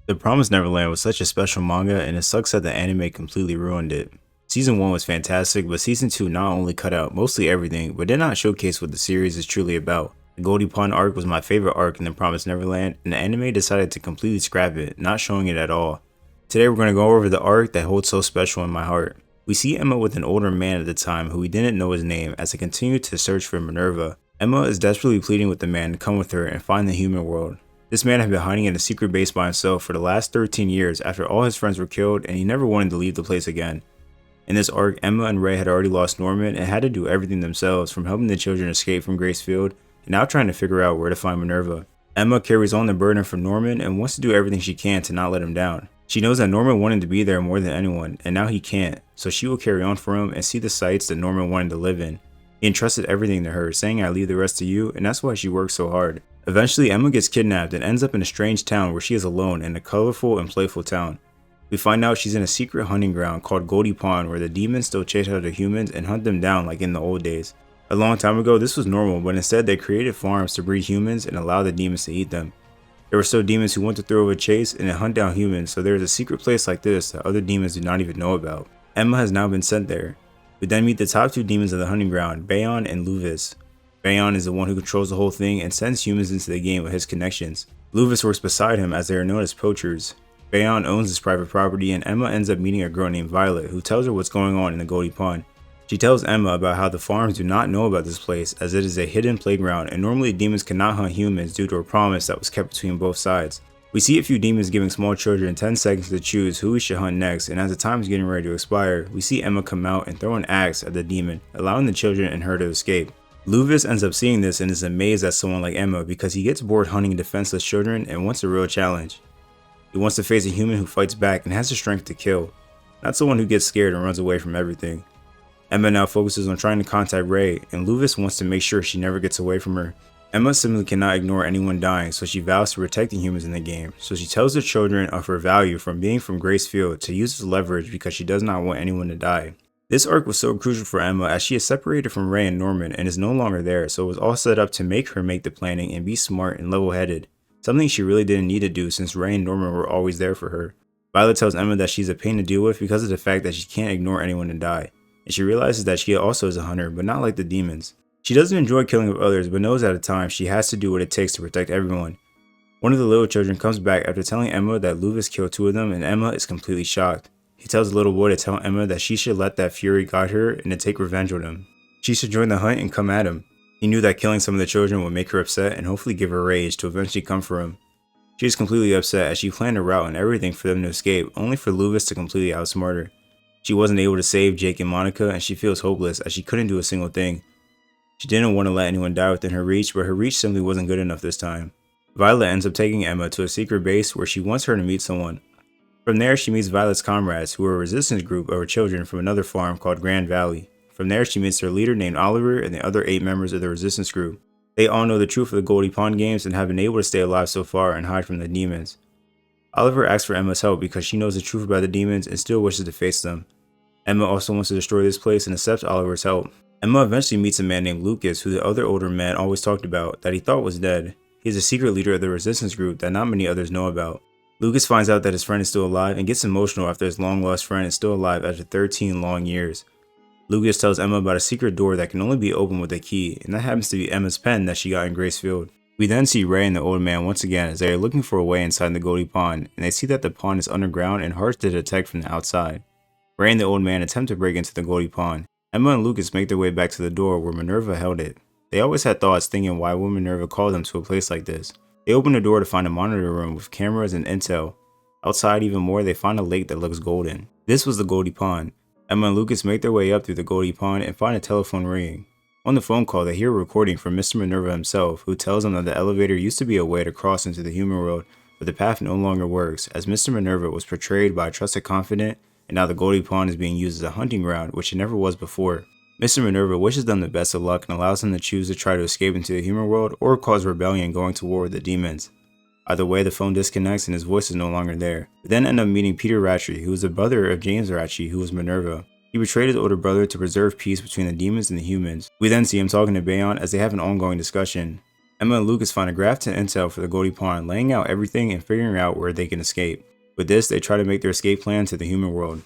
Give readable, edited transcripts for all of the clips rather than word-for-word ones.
The Promised Neverland was such a special manga, and it sucks that the anime completely ruined it. Season 1 was fantastic, but Season 2 not only cut out mostly everything, but did not showcase what the series is truly about. The Goldie Pond arc was my favorite arc in The Promised Neverland, and the anime decided to completely scrap it, not showing it at all. Today we're going to go over the arc that holds so special in my heart. We see Emma with an older man at the time who we didn't know his name as they continue to search for Minerva. Emma is desperately pleading with the man to come with her and find the human world. This man had been hiding in a secret base by himself for the last 13 years after all his friends were killed, and he never wanted to leave the place again. In this arc, Emma and Ray had already lost Norman and had to do everything themselves, from helping the children escape from Gracefield and now trying to figure out where to find Minerva. Emma carries on the burden from Norman and wants to do everything she can to not let him down. She knows that Norman wanted to be there more than anyone, and now he can't, so she will carry on for him and see the sights that Norman wanted to live in. He entrusted everything to her, saying, "I leave the rest to you," and that's why she works so hard. Eventually, Emma gets kidnapped and ends up in a strange town where she is alone in a colorful and playful town. We find out she's in a secret hunting ground called Goldie Pond where the demons still chase after humans and hunt them down like in the old days. A long time ago, this was normal, but instead they created farms to breed humans and allow the demons to eat them. There were still demons who want to throw a chase and hunt down humans, so there is a secret place like this that other demons do not even know about. Emma has now been sent there. We then meet the top two demons of the hunting ground, Bayon and Luvis. Bayon is the one who controls the whole thing and sends humans into the game with his connections. Luvis works beside him as they are known as poachers. Bayon owns this private property, and Emma ends up meeting a girl named Violet who tells her what's going on in the Goldie Pond. She tells Emma about how the farms do not know about this place as it is a hidden playground and normally demons cannot hunt humans due to a promise that was kept between both sides. We see a few demons giving small children 10 seconds to choose who we should hunt next, and as the time is getting ready to expire, we see Emma come out and throw an axe at the demon, allowing the children and her to escape. Luvis ends up seeing this and is amazed at someone like Emma because he gets bored hunting defenseless children and wants a real challenge. He wants to face a human who fights back and has the strength to kill, not someone who gets scared and runs away from everything. Emma now focuses on trying to contact Ray, and Luvis wants to make sure she never gets away from her. Emma simply cannot ignore anyone dying, so she vows to protect the humans in the game, so she tells the children of her value from being from Gracefield to use as leverage because she does not want anyone to die. This arc was so crucial for Emma as she is separated from Ray and Norman and is no longer there, so it was all set up to make her make the planning and be smart and level-headed, something she really didn't need to do since Ray and Norman were always there for her. Violet tells Emma that she's a pain to deal with because of the fact that she can't ignore anyone to die, and she realizes that she also is a hunter, but not like the demons. She doesn't enjoy killing of others, but knows at a time she has to do what it takes to protect everyone. One of the little children comes back after telling Emma that Luvis killed two of them, and Emma is completely shocked. He tells the little boy to tell Emma that she should let that fury guide her and to take revenge on him. She should join the hunt and come at him. He knew that killing some of the children would make her upset and hopefully give her rage to eventually come for him. She is completely upset as she planned a route and everything for them to escape, only for Luvis to completely outsmart her. She wasn't able to save Jake and Monica, and she feels hopeless as she couldn't do a single thing. She didn't want to let anyone die within her reach, but her reach simply wasn't good enough this time. Violet ends up taking Emma to a secret base where she wants her to meet someone. From there, she meets Violet's comrades, who are a resistance group of her children from another farm called Grand Valley. From there, she meets their leader named Oliver and the other 8 members of the resistance group. They all know the truth of the Goldie Pond games and have been able to stay alive so far and hide from the demons. Oliver asks for Emma's help because she knows the truth about the demons and still wishes to face them. Emma also wants to destroy this place and accepts Oliver's help. Emma eventually meets a man named Lucas, who the other older man always talked about, that he thought was dead. He is a secret leader of the resistance group that not many others know about. Lucas finds out that his friend is still alive and gets emotional after his long-lost friend is still alive after 13 long years. Lucas tells Emma about a secret door that can only be opened with a key, and that happens to be Emma's pen that she got in Gracefield. We then see Ray and the old man once again as they are looking for a way inside the Goldie Pond, and they see that the pond is underground and hard to detect from the outside. Ray and the old man attempt to break into the Goldie Pond. Emma and Lucas make their way back to the door where Minerva held it. They always had thoughts thinking why would Minerva call them to a place like this. They open the door to find a monitor room with cameras and intel. Outside even more, they find a lake that looks golden. This was the Goldie Pond. Emma and Lucas make their way up through the Goldie Pond and find a telephone ringing. On the phone call, they hear a recording from Mr. Minerva himself, who tells them that the elevator used to be a way to cross into the human world, but the path no longer works, as Mr. Minerva was portrayed by a trusted confidant, and now the Goldie Pond is being used as a hunting ground, which it never was before. Mr. Minerva wishes them the best of luck and allows them to choose to try to escape into the human world or cause rebellion going to war with the demons. Either way, the phone disconnects and his voice is no longer there. We then end up meeting Peter Ratchey, who is the brother of James Ratchey, who was Minerva. He betrayed his older brother to preserve peace between the demons and the humans. We then see him talking to Bayon as they have an ongoing discussion. Emma and Lucas find a graph to intel for the Goldie Pond, laying out everything and figuring out where they can escape. With this, they try to make their escape plan to the human world.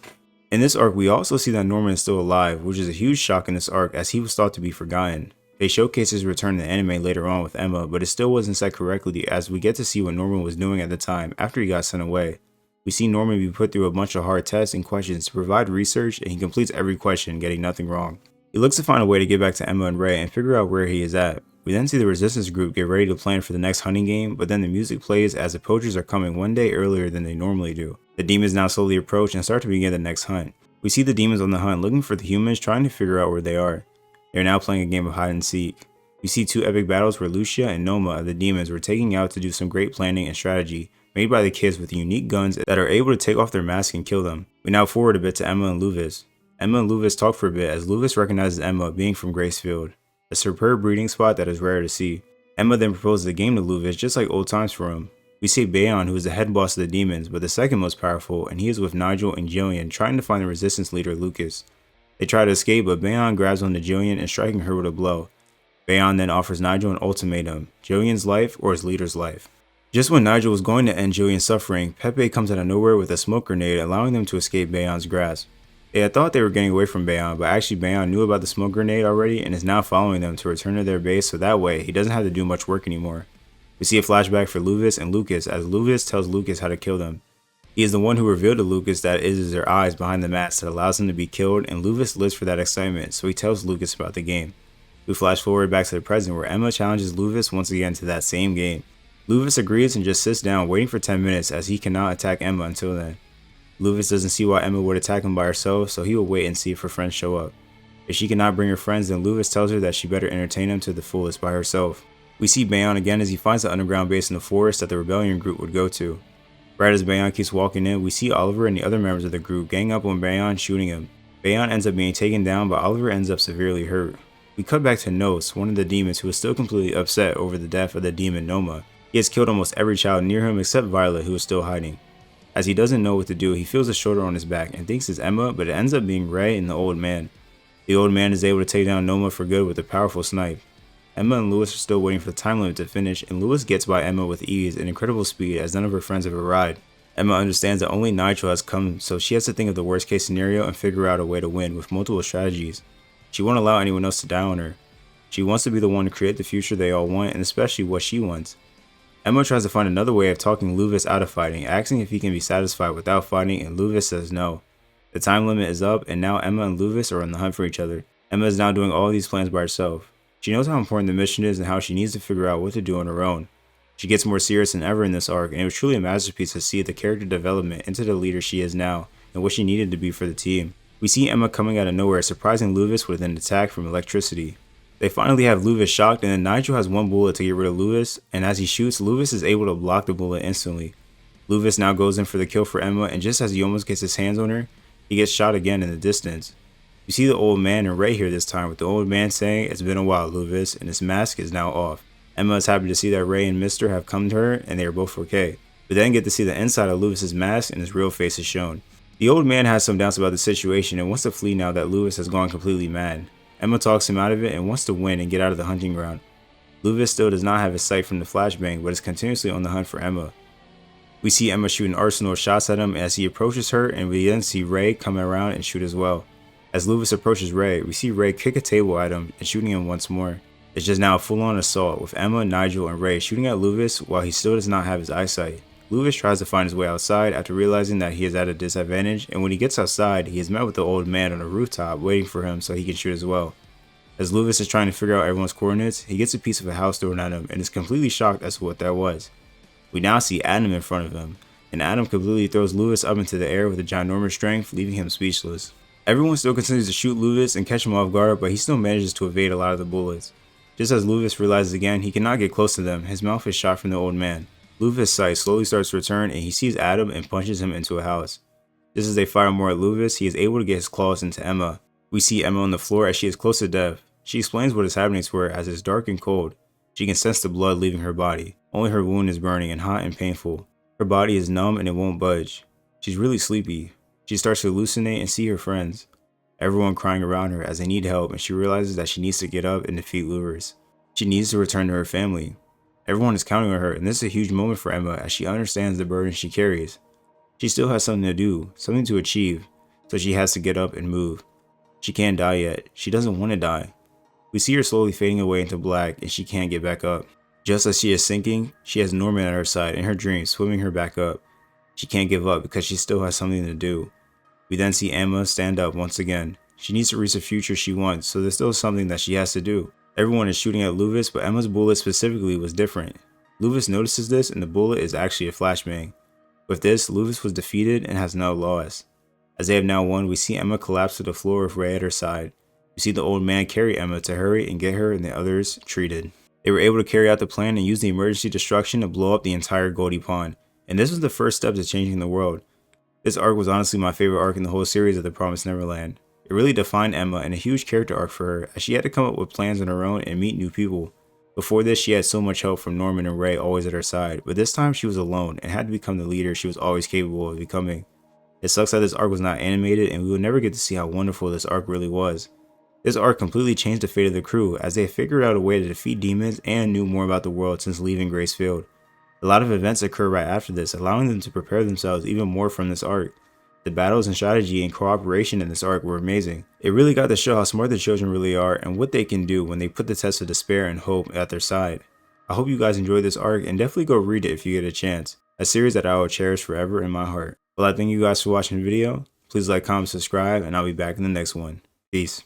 In this arc, we also see that Norman is still alive, which is a huge shock in this arc as he was thought to be forgotten. They showcase his return in the anime later on with Emma, but it still wasn't said correctly as we get to see what Norman was doing at the time after he got sent away. We see Norman be put through a bunch of hard tests and questions to provide research, and he completes every question, getting nothing wrong. He looks to find a way to get back to Emma and Ray and figure out where he is at. We then see the resistance group get ready to plan for the next hunting game, but then the music plays as the poachers are coming one day earlier than they normally do. The demons now slowly approach and start to begin the next hunt. We see the demons on the hunt looking for the humans, trying to figure out where they are. They are now playing a game of hide and seek. We see two epic battles where Lucia and Noma of the demons were taking out to do some great planning and strategy, made by the kids with unique guns that are able to take off their masks and kill them. We now forward a bit to Emma and Luvis. Emma and Luvis talk for a bit as Luvis recognizes Emma being from Gracefield, a superb breeding spot that is rare to see. Emma then proposes a game to Luvis just like old times for him. We see Bayon, who is the head boss of the demons, but the second most powerful, and he is with Nigel and Jillian trying to find the resistance leader Lucas. They try to escape, but Bayon grabs onto Jillian and striking her with a blow. Bayon then offers Nigel an ultimatum, Jillian's life or his leader's life. Just when Nigel was going to end Jillian's suffering, Pepe comes out of nowhere with a smoke grenade, allowing them to escape Bayon's grasp. They had thought they were getting away from Bayon, but actually Bayon knew about the smoke grenade already and is now following them to return to their base, so that way he doesn't have to do much work anymore. We see a flashback for Luvis and Lucas as Luvis tells Lucas how to kill them. He is the one who revealed to Lucas that it is their eyes behind the mask that allows them to be killed, and Luvis lives for that excitement, so he tells Lucas about the game. We flash forward back to the present where Emma challenges Luvis once again to that same game. Luvis agrees and just sits down waiting for 10 minutes as he cannot attack Emma until then. Luvis doesn't see why Emma would attack him by herself, so he will wait and see if her friends show up. If she cannot bring her friends, then Luvis tells her that she better entertain them to the fullest by herself. We see Bayon again as he finds the underground base in the forest that the rebellion group would go to. Right as Bayon keeps walking in, we see Oliver and the other members of the group gang up on Bayon, shooting him. Bayon ends up being taken down, but Oliver ends up severely hurt. We cut back to Nos, one of the demons who is still completely upset over the death of the demon Noma. He has killed almost every child near him except Violet, who is still hiding. As he doesn't know what to do, he feels a shoulder on his back and thinks it's Emma, but it ends up being Ray and the old man. The old man is able to take down Noma for good with a powerful snipe. Emma and Lewis are still waiting for the time limit to finish, and Lewis gets by Emma with ease and incredible speed as none of her friends have arrived. Emma understands that only Nigel has come, so she has to think of the worst case scenario and figure out a way to win with multiple strategies. She won't allow anyone else to die on her. She wants to be the one to create the future they all want, and especially what she wants. Emma tries to find another way of talking Luvis out of fighting, asking if he can be satisfied without fighting, and Luvis says no. The time limit is up, and now Emma and Luvis are on the hunt for each other. Emma is now doing all these plans by herself. She knows how important the mission is and how she needs to figure out what to do on her own. She gets more serious than ever in this arc, and it was truly a masterpiece to see the character development into the leader she is now, and what she needed to be for the team. We see Emma coming out of nowhere, surprising Luvis with an attack from electricity. They finally have Luvis shocked, and then Nigel has one bullet to get rid of Luvis, and as he shoots, Luvis is able to block the bullet instantly. Luvis now goes in for the kill for Emma, and just as he almost gets his hands on her, he gets shot again in the distance. You see the old man and Ray here this time, with the old man saying, "It's been a while, Luvis," and his mask is now off. Emma is happy to see that Ray and Mister have come to her, and they are both okay. We then get to see the inside of Luvis's mask, and his real face is shown. The old man has some doubts about the situation and wants to flee now that Luvis has gone completely mad. Emma talks him out of it and wants to win and get out of the hunting ground. Luvis still does not have his sight from the flashbang, but is continuously on the hunt for Emma. We see Emma shoot an arsenal of shots at him as he approaches her, and we then see Ray come around and shoot as well. As Luvis approaches Ray, we see Ray kick a table at him and shooting him once more. It's just now a full-on assault with Emma, Nigel, and Ray shooting at Luvis while he still does not have his eyesight. Luvis tries to find his way outside after realizing that he is at a disadvantage, and when he gets outside, he is met with the old man on a rooftop waiting for him so he can shoot as well. As Luvis is trying to figure out everyone's coordinates, he gets a piece of a house thrown at him and is completely shocked as to what that was. We now see Adam in front of him, and Adam completely throws Luvis up into the air with a ginormous strength, leaving him speechless. Everyone still continues to shoot Luvis and catch him off guard, but he still manages to evade a lot of the bullets. Just as Luvis realizes again he cannot get close to them, his mouth is shot from the old man. Luvis' sight slowly starts to return, and he sees Adam and punches him into a house. Just as they fire more at Luvis, he is able to get his claws into Emma. We see Emma on the floor as she is close to death. She explains what is happening to her as it is dark and cold. She can sense the blood leaving her body. Only her wound is burning and hot and painful. Her body is numb and it won't budge. She's really sleepy. She starts to hallucinate and see her friends. Everyone crying around her as they need help, and she realizes that she needs to get up and defeat Lures. She needs to return to her family. Everyone is counting on her, and this is a huge moment for Emma as she understands the burden she carries. She still has something to do, something to achieve, so she has to get up and move. She can't die yet. She doesn't want to die. We see her slowly fading away into black, and she can't get back up. Just as she is sinking, she has Norman at her side in her dreams, swimming her back up. She can't give up because she still has something to do. We then see Emma stand up once again. She needs to reach the future she wants, so there's still something that she has to do. Everyone is shooting at Luvis, but Emma's bullet specifically was different. Luvis notices this, and the bullet is actually a flashbang. With this, Luvis was defeated and has now lost. As they have now won, we see Emma collapse to the floor with Ray at her side. We see the old man carry Emma to hurry and get her and the others treated. They were able to carry out the plan and use the emergency destruction to blow up the entire Goldie Pond, and this was the first step to changing the world. This arc was honestly my favorite arc in the whole series of The Promised Neverland. It really defined Emma and a huge character arc for her, as she had to come up with plans on her own and meet new people. Before this, she had so much help from Norman and Ray always at her side, but this time she was alone and had to become the leader she was always capable of becoming. It sucks that this arc was not animated, and we will never get to see how wonderful this arc really was. This arc completely changed the fate of the crew, as they figured out a way to defeat demons and knew more about the world since leaving Grace Field. A lot of events occur right after this, allowing them to prepare themselves even more from this arc. The battles and strategy and cooperation in this arc were amazing. It really got to show how smart the children really are and what they can do when they put the test of despair and hope at their side. I hope you guys enjoyed this arc, and definitely go read it if you get a chance. A series that I will cherish forever in my heart. Well, I thank you guys for watching the video. Please like, comment, subscribe, and I'll be back in the next one. Peace.